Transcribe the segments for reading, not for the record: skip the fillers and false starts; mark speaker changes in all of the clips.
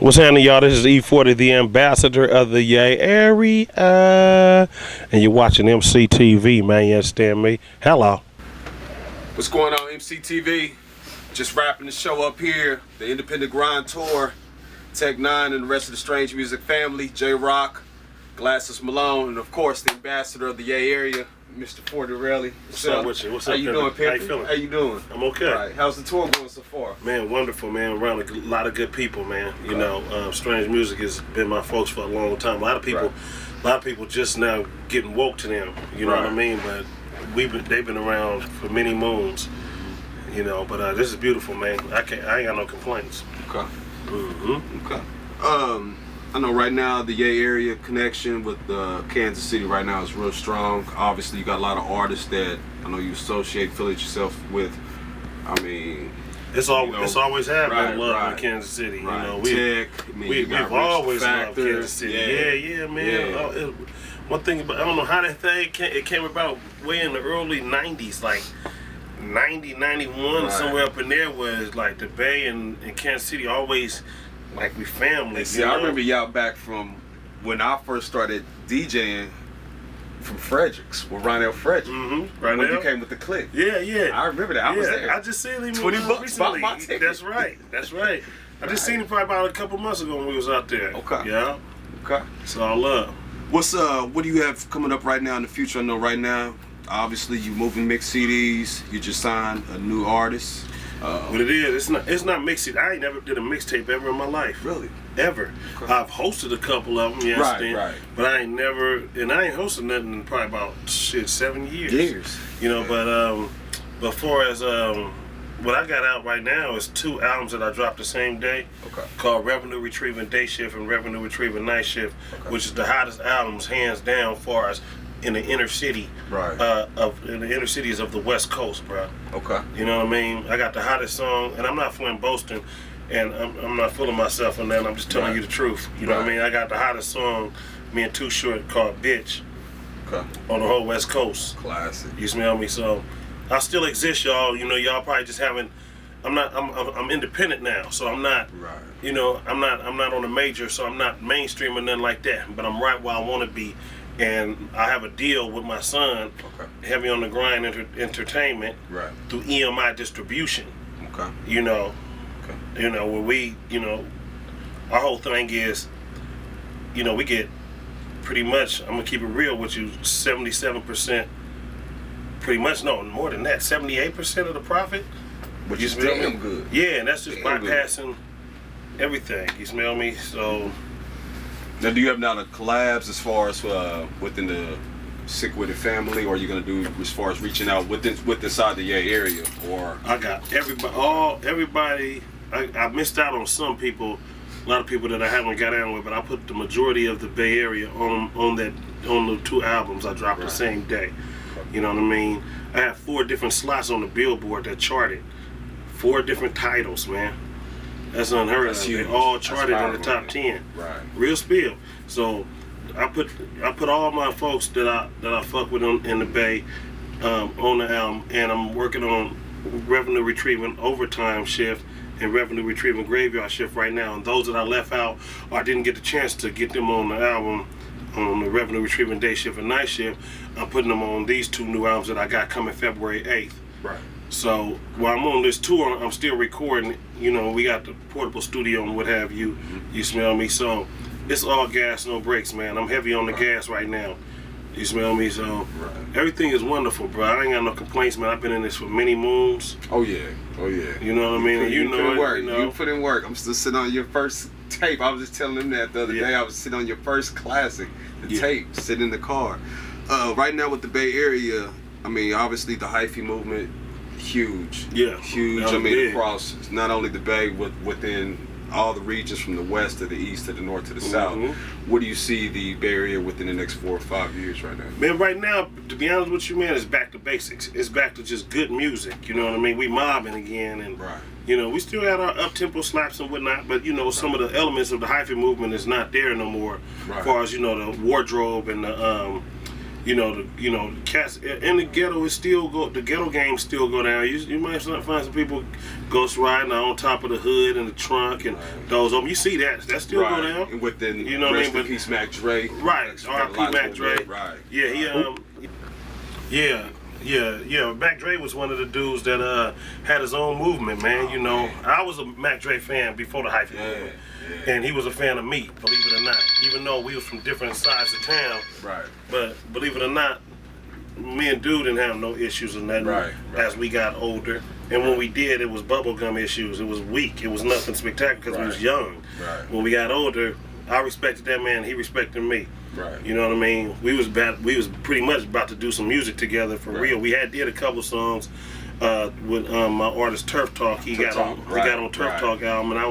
Speaker 1: What's happening, y'all? This is E40, the ambassador of the Yay area. And you're watching EmceeTV, man. You understand me? Hello.
Speaker 2: What's going on, EmceeTV? Just wrapping the show up here. The Independent Grind Tour. Tech N9ne and the rest of the Strange Music family. J-Rock, Glasses Malone, and of course, the ambassador of the Yay area, Mr. Fordarelli.
Speaker 1: What's up with you? What's up,
Speaker 2: How you doing, Pimp?
Speaker 1: How you feeling?
Speaker 2: How you doing?
Speaker 1: I'm okay.
Speaker 2: All right. How's the tour going so far?
Speaker 1: Man, wonderful, man. Around a lot of good people, man. You know, Strange Music has been my folks for a long time. A lot of people just now getting woke to them. You know what I mean? But they've been around for many moons. You know, but this is beautiful, man. I ain't got no complaints.
Speaker 2: Okay. Okay. I know right now the Yay area connection with Kansas City right now is real strong. Obviously, you got a lot of artists that I know you affiliate yourself with. I mean,
Speaker 1: it's always had love in Kansas City. You know, we've always loved Kansas City. Yeah, man.
Speaker 2: Yeah.
Speaker 1: One thing about, I don't know how that thing came about way in the early '90s, like 90, 91, somewhere up in there, was like the Bay and Kansas City always. Like we family.
Speaker 2: See, I remember y'all back from when I first started DJing from Fredericks with Ronell Frederick. When you came with the click.
Speaker 1: Yeah.
Speaker 2: I remember that. I was there.
Speaker 1: I just seen him
Speaker 2: $20
Speaker 1: recently.
Speaker 2: my ticket.
Speaker 1: That's right. I just seen him probably about a couple months ago when we was out there.
Speaker 2: Okay.
Speaker 1: Yeah.
Speaker 2: Okay.
Speaker 1: It's all love.
Speaker 2: What do you have coming up right now in the future? I know right now, obviously you moving mixed CDs. You just signed a new artist.
Speaker 1: What it is, it's not mixed. I ain't never did a mixtape ever in my life.
Speaker 2: Really?
Speaker 1: Ever. Okay. I've hosted a couple of them, you understand? Right. But I ain't hosted nothing in probably about 7 years. You know, but far as what I got out right now is 2 albums that I dropped the same day. Okay. Called Revenue Retrieving Day Shift and Revenue Retrieving Night Shift, which is the hottest albums hands down far as in the inner city, in the inner cities of the West Coast, bro. Okay. You know what I mean? I got the hottest song, and I'm not boasting, and I'm not fooling myself on that. I'm just telling you the truth. You know what I mean? I got the hottest song, me and Too Short, called "Bitch." Okay. On the whole West Coast. Classic. You smell me? So I still exist, y'all. You know, y'all probably just haven't. I'm independent now, so I'm not. Right. You know, I'm not on a major, so I'm not mainstream or nothing like that. But I'm right where I want to be. And I have a deal with my son, Heavy on the Grind Entertainment, through EMI Distribution. Okay. You know, where we, our whole thing is, we get pretty much, I'm gonna keep it real with you, 77%, pretty much, no, more than that, 78% of the profit.
Speaker 2: Which is damn good.
Speaker 1: Yeah, and that's just bypassing everything, you smell me? So.
Speaker 2: Now, do you have now the collabs as far as within the Sick With It family, or are you gonna do as far as reaching out within inside the Yay area? Or
Speaker 1: I got everybody. I missed out on some people, a lot of people that I haven't got in with, but I put the majority of the Bay Area on the 2 albums I dropped the same day. You know what I mean? I have 4 different slots on the Billboard that charted, 4 different titles, man. That's unheard of. They all charted in the top 10. Right. Real spill. So I put all my folks that I fuck with in the Bay on the album, and I'm working on Revenue Retrieving Overtime Shift and Revenue Retrieving Graveyard Shift right now. And those that I left out, or I didn't get the chance to get them on the album, on the Revenue Retrieving Day Shift and Night Shift, I'm putting them on these 2 new albums that I got coming February 8th. Right. So while I'm on this tour, I'm still recording. You know, we got the portable studio and what have you. You smell me? So it's all gas, no brakes, man. I'm heavy on the gas right now. You smell me? So everything is wonderful, bro. I ain't got no complaints, man. I've been in this for many moons.
Speaker 2: Oh yeah.
Speaker 1: You know what I mean?
Speaker 2: You put in work. I'm still sitting on your first tape. I was just telling them that the other day. I was sitting on your first classic, the tape, sitting in the car. Right now with the Bay Area, I mean, obviously the hyphy movement. Huge. I mean, across not only the Bay, within all the regions from the west to the east to the north to the south. What do you see the Bay Area within the next 4 or 5 years right now?
Speaker 1: Man, right now, to be honest with you, man, it's back to basics. It's back to just good music. You know what I mean? We mobbing again, and we still got our up-tempo slaps and whatnot, but some of the elements of the hyphy movement is not there no more. As far as the wardrobe and the the cats in the ghetto is still the ghetto game still go down. You might find some people ghost riding on top of the hood and the trunk and those of them. You see that still go down.
Speaker 2: And within rest in peace, Mac Dre.
Speaker 1: Right, R.I.P. Mac Dre.
Speaker 2: Right.
Speaker 1: Yeah, Yeah. Mac Dre was one of the dudes that had his own movement, man. I was a Mac Dre fan before the hyphy movement. And he was a fan of me, believe it or not. Even though we was from different sides of town. Right. But believe it or not, me and Dude didn't have no issues or nothing as we got older. And when we did, it was bubblegum issues. It was weak. It was nothing spectacular because we was young. Right. When we got older, I respected that man. He respected me. Right. You know what I mean? We was pretty much about to do some music together for real. We did a couple songs with my artist Turf Talk. He got on Turf Talk album, and I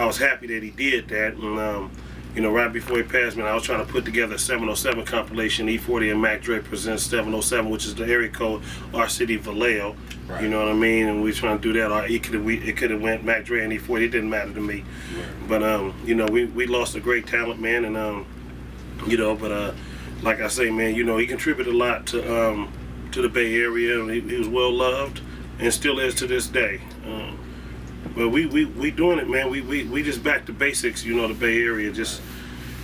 Speaker 1: was happy that he did that. And right before he passed, man, I was trying to put together a 707 compilation. E40 and Mac Dre presents 707, which is the area code our city Vallejo. Right. You know what I mean? And we trying to do that. Or it could have went Mac Dre and E40. It didn't matter to me. Right. But we lost a great talent, man, and like I say, man, he contributed a lot to the Bay Area, and he was well loved, and still is to this day. But we doing it, man. We just back to basics, the Bay Area, just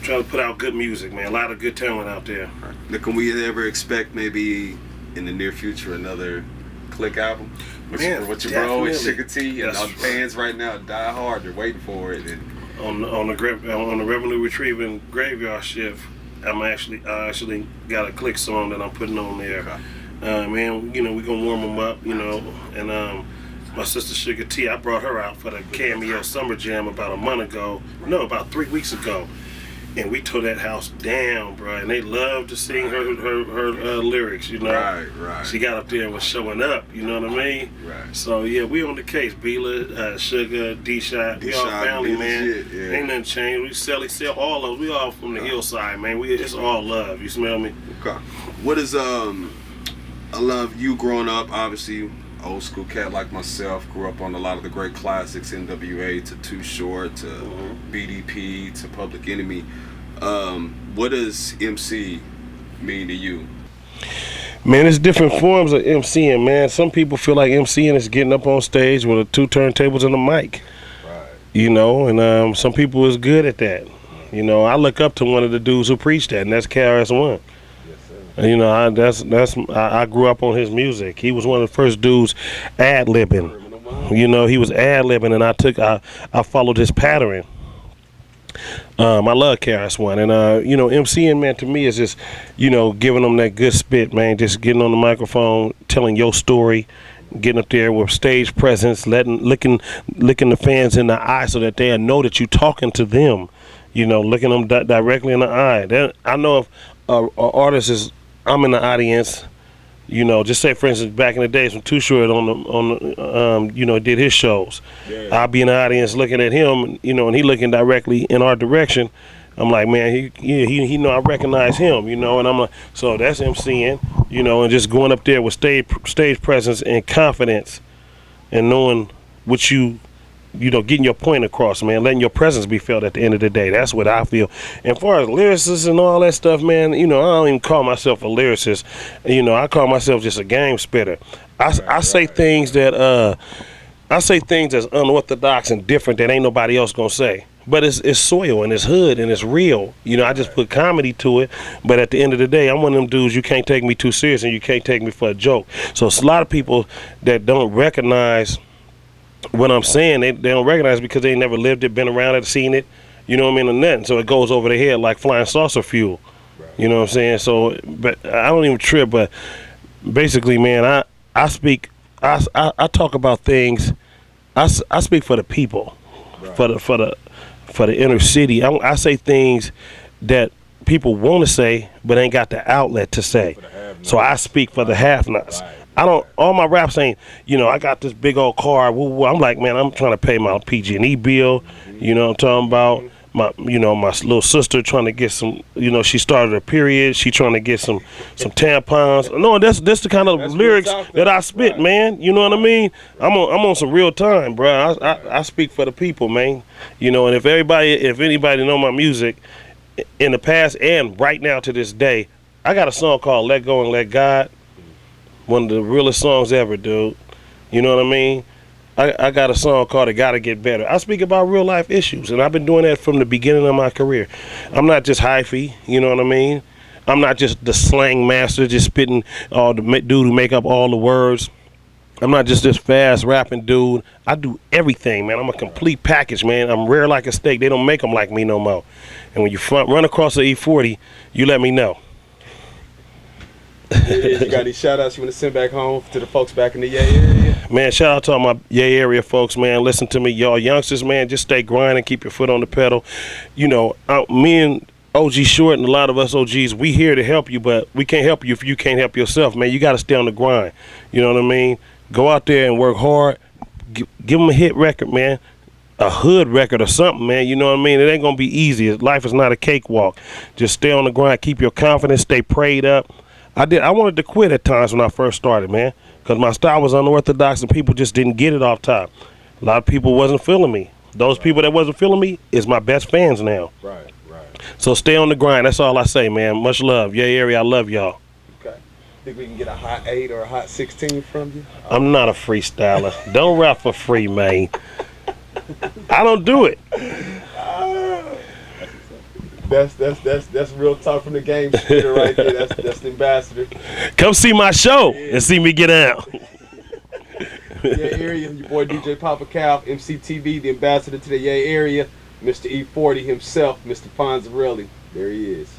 Speaker 1: trying to put out good music, man. A lot of good talent out there.
Speaker 2: Now, can we ever expect maybe in the near future another Click album? With your bro and Sugar T and all the fans right now die hard. They're waiting for it. And
Speaker 1: on the revenue retrieving graveyard shift, I actually got a Click song that I'm putting on there. Okay. Man, we gonna warm them up, and my sister Sugar T, I brought her out for the Cameo Summer Jam about 3 weeks ago, and we tore that house down, bro. And they love to sing her lyrics, Right. She got up there and was showing up, you know what I mean? Right. So yeah, we on the case. Bila, Sugar, D-Shot, we all family, man. Yeah. Ain't nothing changed. We sell all of us. We all from the hillside, man. It's all love. You smell me?
Speaker 2: Okay. What is I love you growing up, obviously. Old school cat like myself, grew up on a lot of the great classics, NWA to Too Short to BDP to Public Enemy. What does MC mean to you?
Speaker 1: Man, it's different forms of MCing, man. Some people feel like MCing is getting up on stage with 2 turntables and a mic. Right. And some people is good at that. I look up to one of the dudes who preached that, and that's KRS-One. I grew up on his music. He was one of the first dudes ad-libbing. He was ad-libbing, and I followed his pattern. I love KRS-One, and MCing, man, to me is just giving them that good spit, man. Just getting on the microphone, telling your story, getting up there with stage presence, looking the fans in the eye so that they know that you talking to them. Looking them directly in the eye. I know if an artist is, I'm in the audience, just say for instance back in the days when Too Short did his shows. Yeah. I'll be in the audience looking at him, and he looking directly in our direction. I'm like, man, he know I recognize him, and I'm like, so that's MCing, and just going up there with stage presence and confidence and knowing what getting your point across, man, letting your presence be felt at the end of the day. That's what I feel. And as far as lyricists and all that stuff, man, I don't even call myself a lyricist. I call myself just a game spitter. I say things that that's unorthodox and different that ain't nobody else gonna say. But it's soil and it's hood and it's real. I just put comedy to it. But at the end of the day, I'm one of them dudes you can't take me too serious and you can't take me for a joke. So it's a lot of people that don't recognize what I'm saying, they don't recognize because they ain't never lived it, been around it, seen it, or nothing. So it goes over their head like flying saucer fuel. Right. You know what I'm saying? So, but I don't even trip. But basically, man, I speak, I talk about things. I speak for the people, right. for the inner city. I say things that people want to say, but ain't got the outlet to say. So I speak for the have-nots. Right. All my raps ain't, I got this big old car. I'm like, man, I'm trying to pay my PG&E bill. I'm talking about my little sister trying to get some, she started her period. She trying to get some tampons. No, that's the kind of lyrics that I spit, man. You know what I mean? I'm on some real time, bro. I speak for the people, man. And if anybody know my music in the past and right now to this day, I got a song called Let Go and Let God. One of the realest songs ever, dude. You know what I mean? I got a song called It Gotta Get Better. I speak about real life issues, and I've been doing that from the beginning of my career. I'm not just hyphy, you know what I mean? I'm not just the slang master, just spitting all the dude who make up all the words. I'm not just this fast rapping dude. I do everything, man. I'm a complete package, man. I'm rare like a steak. They don't make them like me no more. And when you run across the E40, you let me know.
Speaker 2: You got any shout outs you want to send back home to the folks back in the Yay area?
Speaker 1: Man, shout out to all my Yay area folks, man. Listen to me, y'all youngsters, man. Just stay grinding, keep your foot on the pedal. You know, me and OG Short and a lot of us OGs, we here to help you, but we can't help you if you can't help yourself, man. You got to stay on the grind. You know what I mean? Go out there and work hard. Give them a hit record, man. A hood record or something, man. You know what I mean? It ain't going to be easy. Life is not a cakewalk. Just stay on the grind. Keep your confidence. Stay prayed up. I wanted to quit at times when I first started, man, because my style was unorthodox and people just didn't get it off top. A lot of people wasn't feeling me. Those people that wasn't feeling me is my best fans now.
Speaker 2: Right.
Speaker 1: So stay on the grind. That's all I say, man. Much love. Yay area, I love y'all.
Speaker 2: Okay. Think we can get a hot 8 or a hot 16 from you?
Speaker 1: I'm not a freestyler. Don't rap for free, man. I don't do it.
Speaker 2: That's real talk from the game spitter right there. That's the ambassador.
Speaker 1: Come see my show and see me get out.
Speaker 2: Yay area, your boy DJ Poppa Calv, EmceeTV, the ambassador to the Yay area, Mr. E40 himself, Mr. Fonzarelli. There he is.